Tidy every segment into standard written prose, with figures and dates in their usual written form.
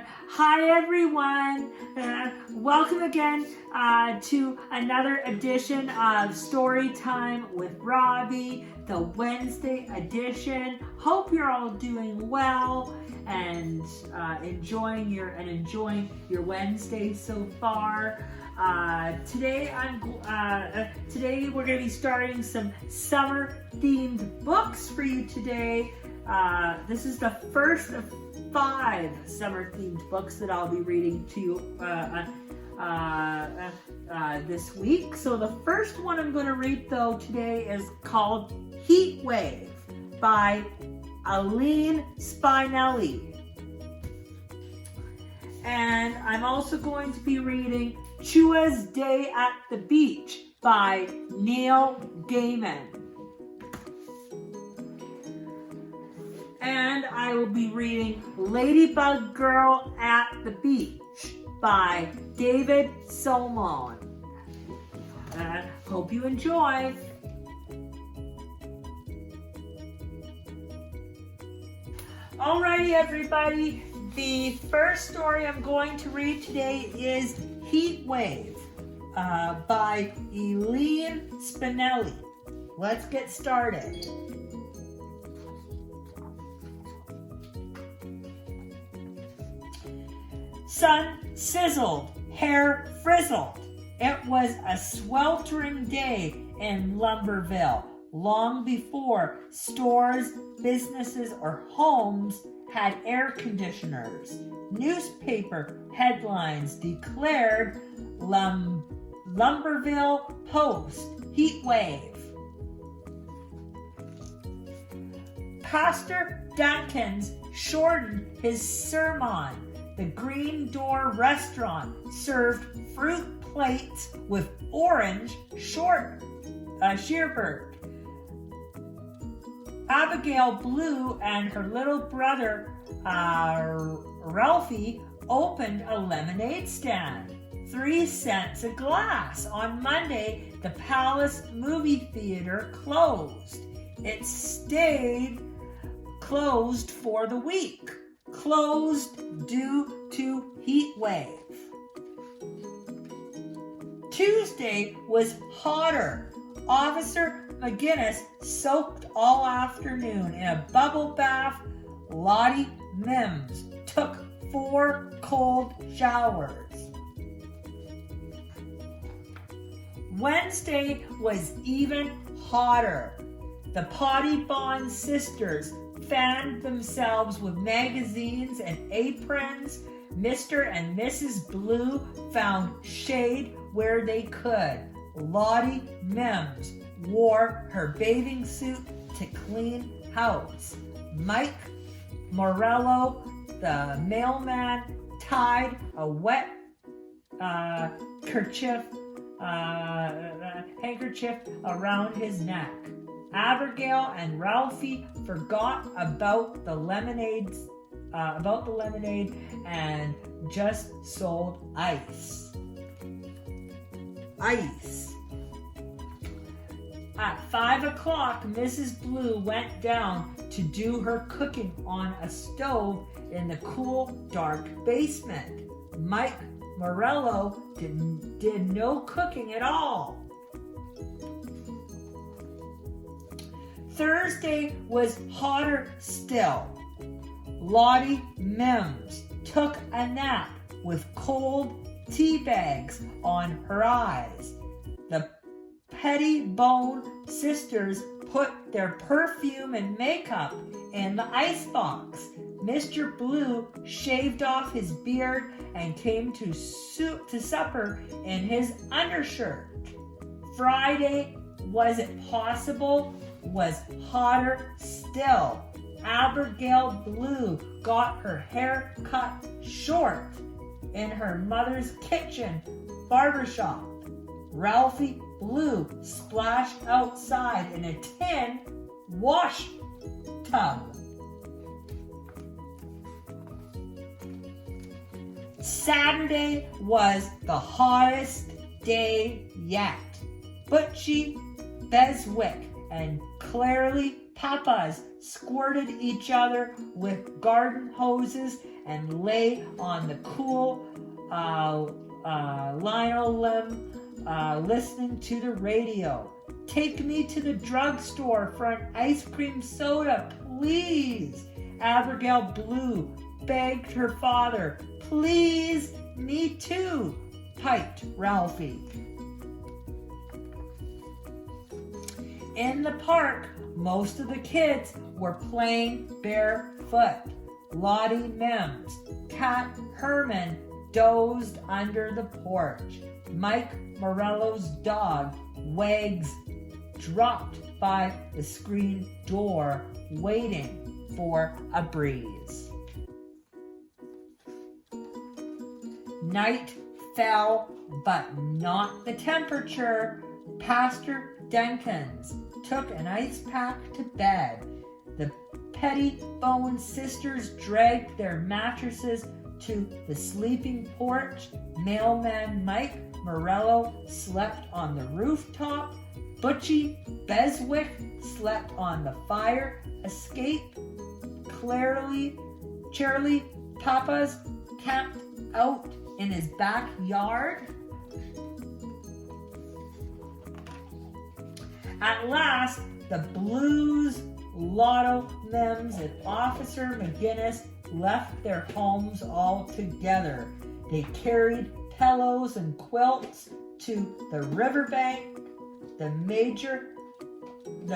Hi everyone. Welcome again to another edition of Story Time with Robbie, the Wednesday edition. Hope you're all doing well and enjoying your Wednesday so far. Today we're going to be starting some summer-themed books for you today. This is the first of 5 summer-themed books that I'll be reading to you this week. So the first one I'm going to read though today is called Heat Wave by Aline Spinelli. And I'm also going to be reading Chua's Day at the Beach by Neil Gaiman. And I will be reading Ladybug Girl at the Beach by David Solomon. Hope you enjoy. Alrighty, everybody. The first story I'm going to read today is Heat Wave by Aline Spinelli. Let's get started. Sun sizzled, hair frizzled. It was a sweltering day in Lumberville, long before stores, businesses, or homes had air conditioners. Newspaper headlines declared Lumberville Post heat wave. Pastor Duncans shortened his sermon. The Green Door restaurant served fruit plates with orange sherbet. Abigail Blue and her little brother Ralphie opened a lemonade stand. 3 cents a glass. On Monday, the Palace Movie Theater closed. It stayed closed for the week. Closed due to heat wave. Tuesday was hotter. Officer McGinnis soaked all afternoon in a bubble bath. Lottie Mims took 4 cold showers. Wednesday was even hotter. The Potty Bond sisters fanned themselves with magazines and aprons. Mr. and Mrs. Blue found shade where they could. Lottie Mims wore her bathing suit to clean house. Mike Morello, the mailman, tied a wet handkerchief around his neck. Abigail and Ralphie forgot about the lemonade and just sold ice. At 5 o'clock, Mrs. Blue went down to do her cooking on a stove in the cool, dark basement. Mike Morello did no cooking at all. Thursday was hotter still. Lottie Mims took a nap with cold tea bags on her eyes. The Pettibone sisters put their perfume and makeup in the icebox. Mr. Blue shaved off his beard and came to supper in his undershirt. Friday, was it possible? Was hotter still. Abigail Blue got her hair cut short in her mother's kitchen barbershop. Ralphie Blue splashed outside in a tin wash tub. Saturday was the hottest day yet. Butchie Beswick and Clarely Papas squirted each other with garden hoses and lay on the cool linoleum listening to the radio. "Take me to the drugstore for an ice cream soda, please," Abigail Blue begged her father. "Please, me too," piped Ralphie. In the park, most of the kids were playing barefoot. Lottie Mims, Cat Herman dozed under the porch. Mike Morello's dog, Wags, dropped by the screen door, waiting for a breeze. Night fell, but not the temperature. Pastor Denkins took an ice pack to bed. The Pettibone sisters dragged their mattresses to the sleeping porch. Mailman Mike Morello slept on the rooftop. Butchie Beswick slept on the fire escape. Charlie Papas camped out in his backyard. At last, the Blues, Lotto Mims, and Officer McGinnis left their homes all together. They carried pillows and quilts to the riverbank. The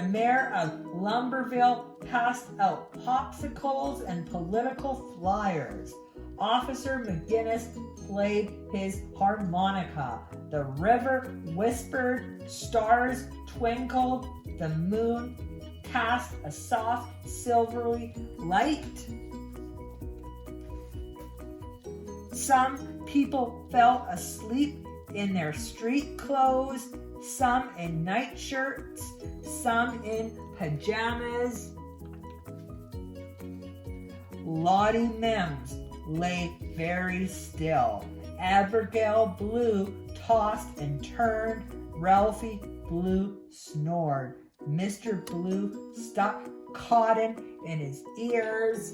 mayor of Lumberville passed out popsicles and political flyers. Officer McGinnis played his harmonica. The river whispered, stars twinkled, the moon cast a soft silvery light. Some people fell asleep in their street clothes, some in nightshirts, some in pajamas. Lottie Mims lay very still. Abigail Blue tossed and turned. Ralphie Blue snored. Mr. Blue stuck cotton in his ears.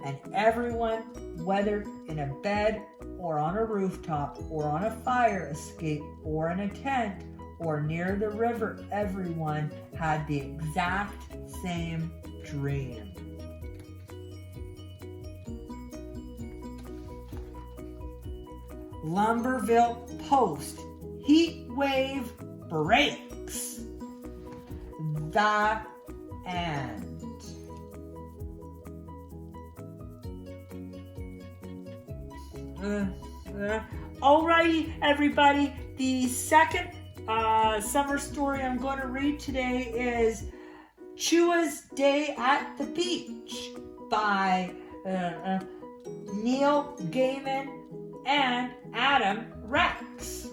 And everyone, whether in a bed or on a rooftop or on a fire escape or in a tent or near the river, everyone had the exact same dream. Lumberville Post. Heat wave breaks. The end. Alrighty, everybody. The second summer story I'm going to read today is Chua's Day at the Beach by Neil Gaiman and Adam Rex.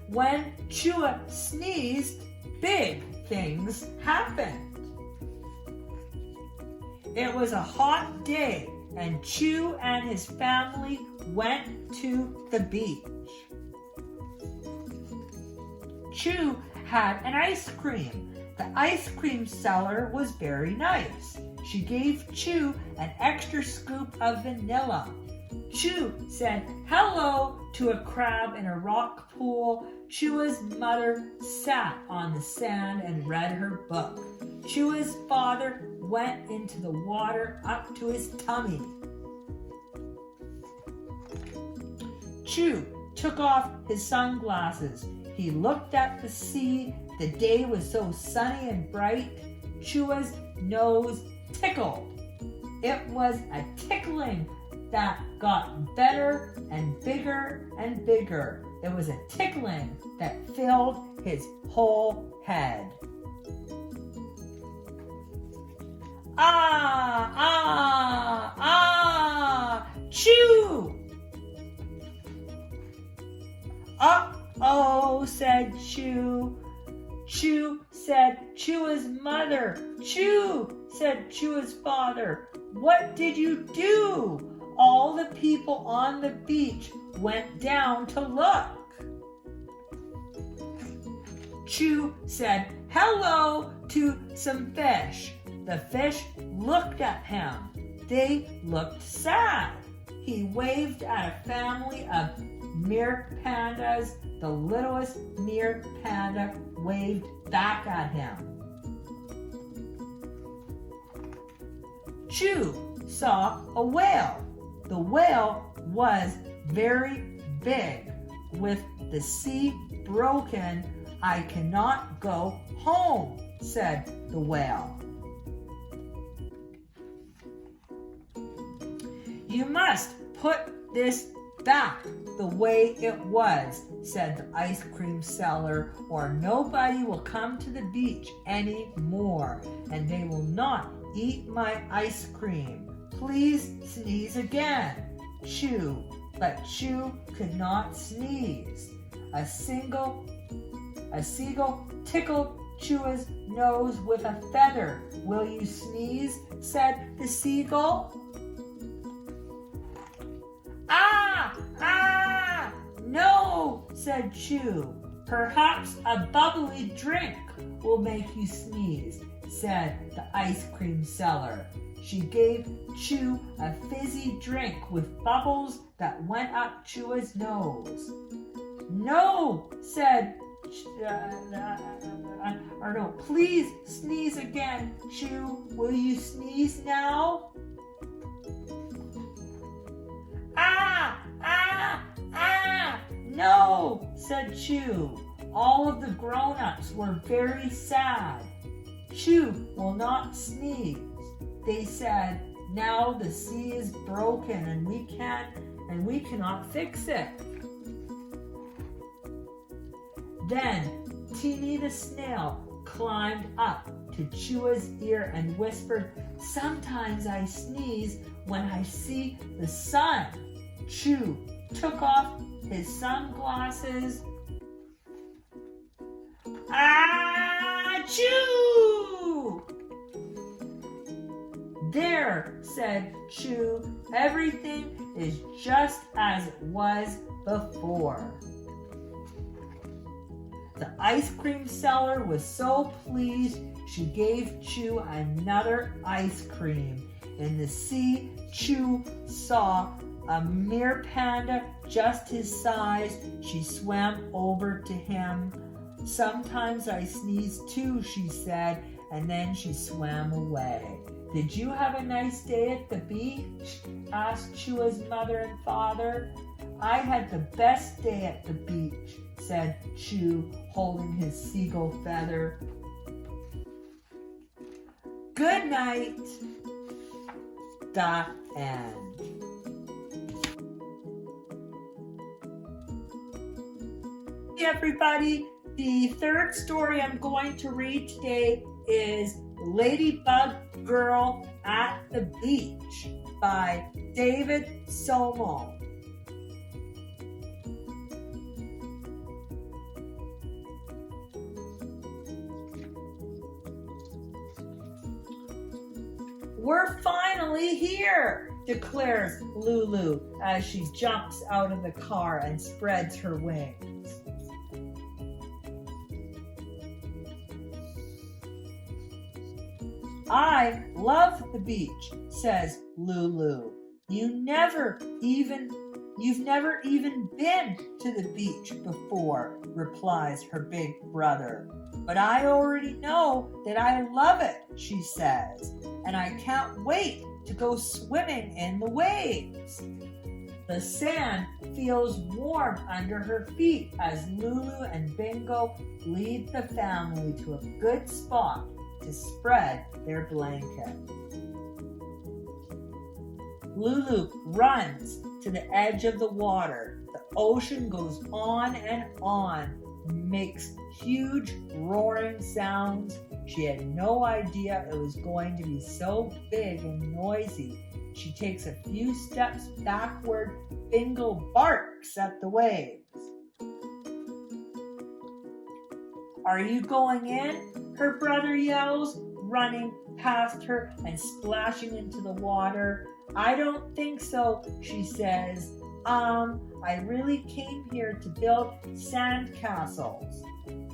When Chua sneezed, big things happened. It was a hot day, and Chu and his family went to the beach. Chu had an ice cream. The ice cream seller was very nice. She gave Chu an extra scoop of vanilla. Chu said hello to a crab in a rock pool. Chua's mother sat on the sand and read her book. Chua's father went into the water up to his tummy. Chu took off his sunglasses. He looked at the sea. The day was so sunny and bright. Chua's nose tickled. It was a tickling that got better and bigger and bigger. It was a tickling that filled his whole head. Ah, ah, ah, Chu! Uh-oh, said Chu. Chu said Chua's mother. Chu, said Chua's father. What did you do? all the people on the beach went down to look. Chew said hello to some fish. The fish looked at him. They looked sad. He waved at a family of mere pandas. The littlest mere panda waved back at him. Chew saw a whale. The whale was very big. With the sea broken, I cannot go home, said the whale. You must put this back the way it was, said the ice cream seller, or nobody will come to the beach anymore, and they will not eat my ice cream. Please sneeze again. Chew, but Chew could not sneeze. A seagull tickled Chew's nose with a feather. Will you sneeze? Said the seagull. Ah! No, said Chew. Perhaps a bubbly drink will make you sneeze, said the ice cream seller. She gave Chew a fizzy drink with bubbles that went up Chew's nose. No, said no, please sneeze again, Chew. Will you sneeze now? No, said Chew. All of the grown-ups were very sad. Chew will not sneeze. They said, now the sea is broken and we cannot fix it. Then Teeny the snail climbed up to Chew's ear and whispered, sometimes I sneeze when I see the sun. Chew took off his sunglasses. Chew! There, said Chew, everything is just as it was before. The ice cream seller was so pleased she gave Chew another ice cream. In the sea, Chew saw a mere panda just his size. She swam over to him. Sometimes I sneeze too, she said, and then she swam away. Did you have a nice day at the beach? Asked Chew's mother and father. I had the best day at the beach, said Chew, holding his seagull feather. Good night. The end. Hey everybody, the third story I'm going to read today is Ladybug Girl at the Beach by David Somo. We're finally here, declares Lulu as she jumps out of the car and spreads her wings. I love the beach, says Lulu. You've never even been to the beach before, replies her big brother. But I already know that I love it, she says, and I can't wait to go swimming in the waves. The sand feels warm under her feet as Lulu and Bingo lead the family to a good spot to spread their blanket. Lulu runs to the edge of the water. The ocean goes on and on, makes huge roaring sounds. She had no idea it was going to be so big and noisy. She takes a few steps backward. Bingo barks at the waves. Are you going in? Her brother yells, running past her and splashing into the water. I don't think so, she says. I really came here to build sand castles.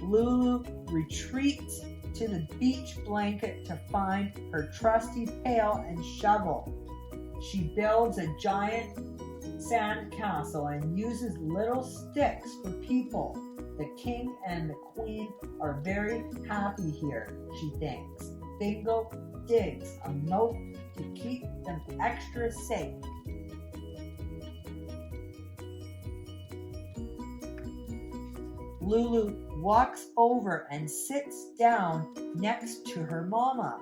Lulu retreats to the beach blanket to find her trusty pail and shovel. She builds a giant sand castle and uses little sticks for people. The king and the queen are very happy here, she thinks. Bingo digs a moat to keep them extra safe. Lulu walks over and sits down next to her mama.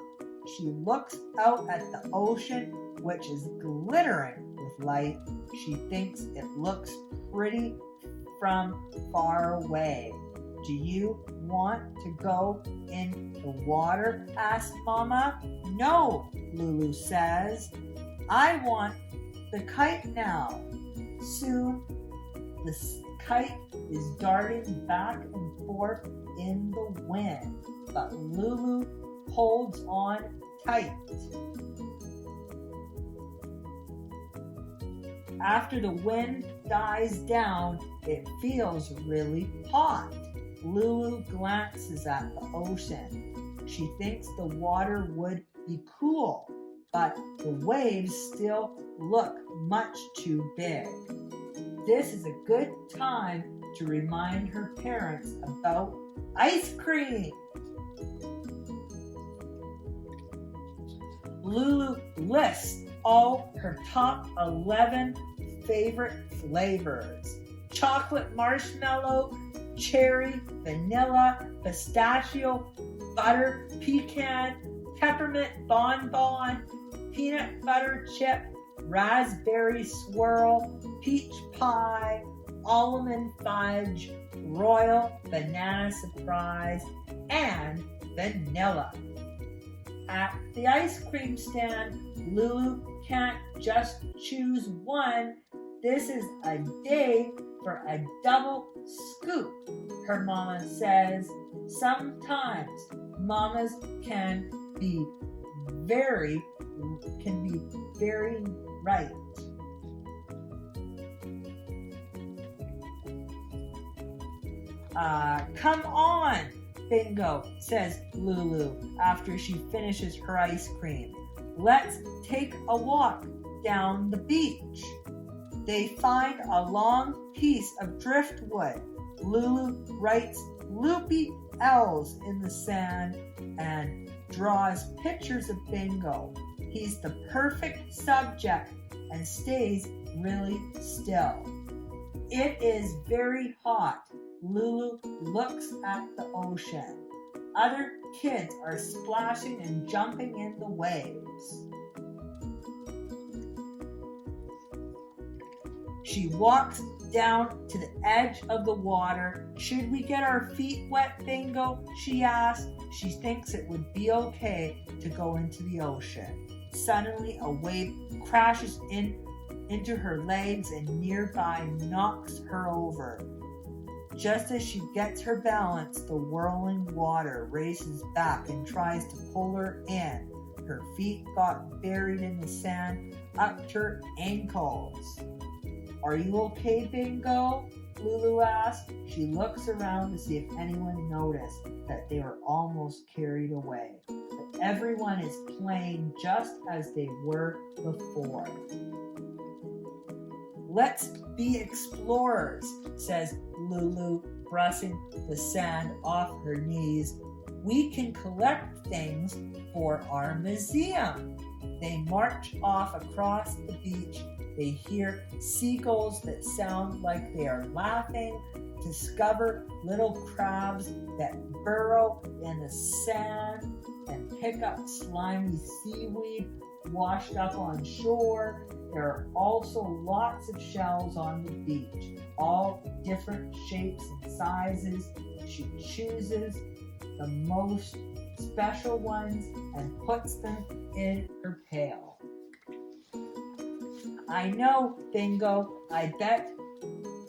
She looks out at the ocean, which is glittering with light. She thinks it looks pretty from far away. Do you want to go in the water? Asks Mama. No, Lulu says. I want the kite now. Soon, the kite is darting back and forth in the wind, but Lulu holds on tight. After the wind dies down, it feels really hot. Lulu glances at the ocean. She thinks the water would be cool, but the waves still look much too big. This is a good time to remind her parents about ice cream. Lulu lists all her top 11 favorite flavors: chocolate marshmallow, cherry, vanilla, pistachio, butter, pecan, peppermint bonbon, peanut butter chip, raspberry swirl, peach pie, almond fudge, royal banana surprise, and vanilla. At the ice cream stand, Lulu can't just choose one. This is a day for a double scoop, her mama says. Sometimes mamas can be very right. Come on, Bingo, says Lulu after she finishes her ice cream. Let's take a walk down the beach. They find a long piece of driftwood. Lulu writes loopy L's in the sand and draws pictures of Bingo. He's the perfect subject and stays really still. It is very hot. Lulu looks at the ocean. Other kids are splashing and jumping in the waves. She walks down to the edge of the water. Should we get our feet wet, Bingo? She asks. She thinks it would be okay to go into the ocean. Suddenly, a wave crashes into her legs and nearby knocks her over. Just as she gets her balance, the whirling water races back and tries to pull her in. Her feet got buried in the sand up to her ankles. Are you okay, Bingo? Lulu asked. She looks around to see if anyone noticed that they were almost carried away. But everyone is playing just as they were before. Let's be explorers, says Lulu, brushing the sand off her knees. We can collect things for our museum. They march off across the beach. They hear seagulls that sound like they are laughing, discover little crabs that burrow in the sand and pick up slimy seaweed washed up on shore. There are also lots of shells on the beach, all different shapes and sizes. She chooses the most special ones and puts them in her pail. I know, Bingo. I bet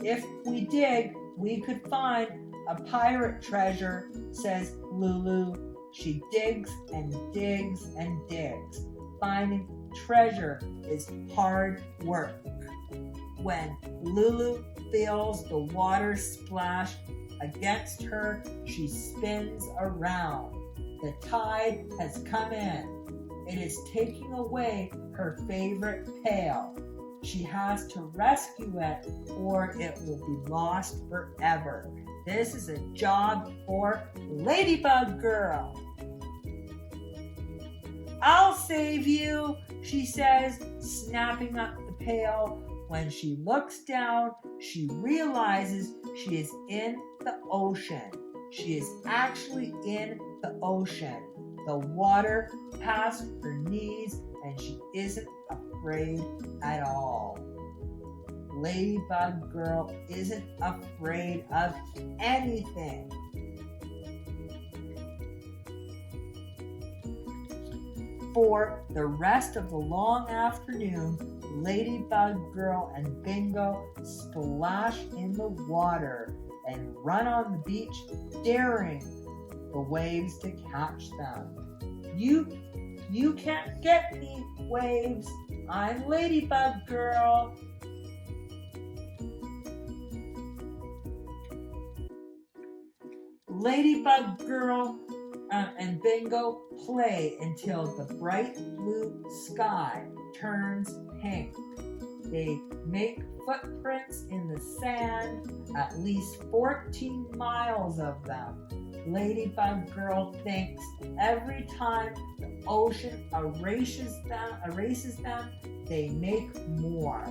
if we dig, we could find a pirate treasure, says Lulu. She digs and digs and digs, finding treasure is hard work. When Lulu feels the water splash against her, she spins around. The tide has come in. It is taking away her favorite pail. She has to rescue it or it will be lost forever. This is a job for Ladybug Girl. I'll save you, she says, snapping up the pail. When she looks down, she realizes she is in the ocean. She is actually in the ocean. The water past her knees and she isn't afraid at all. Ladybug Girl isn't afraid of anything. For the rest of the long afternoon, Ladybug Girl and Bingo splash in the water and run on the beach, daring the waves to catch them. You can't get me, waves. I'm Ladybug Girl. Ladybug Girl and Bingo play until the bright blue sky turns pink. They make footprints in the sand, at least 14 miles of them. Ladybug Girl thinks every time the ocean erases them, they make more.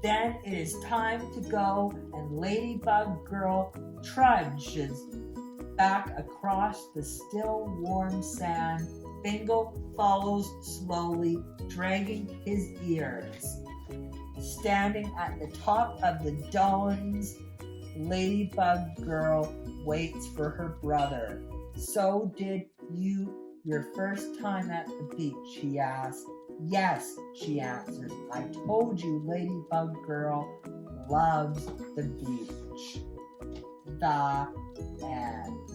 Then it is time to go, and Ladybug Girl trudges back across the still warm sand. Bingo follows slowly, dragging his ears. Standing at the top of the dunes, Ladybug Girl waits for her brother. So did you your first time at the beach, he asks. Yes, she answers. I told you Ladybug Girl loves the beach. The end.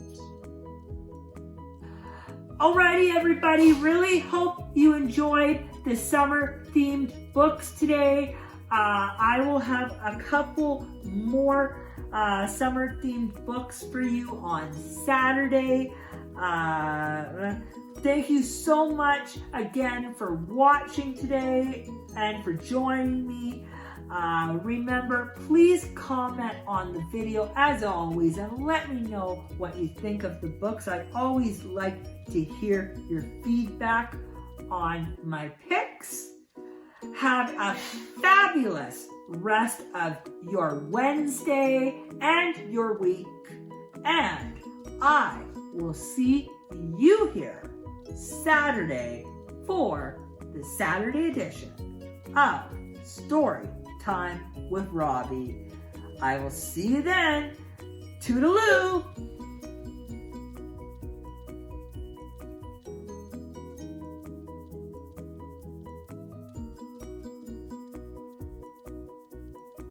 Alrighty, everybody. Really hope you enjoyed the summer-themed books today. I will have a couple more summer-themed books for you on Saturday. Thank you so much again for watching today and for joining me. Remember, please comment on the video as always and let me know what you think of the books. I always like to hear your feedback on my picks. Have a fabulous rest of your Wednesday and your week. And I will see you here Saturday for the Saturday edition of Story Time with Robbie. I will see you then. Toodaloo!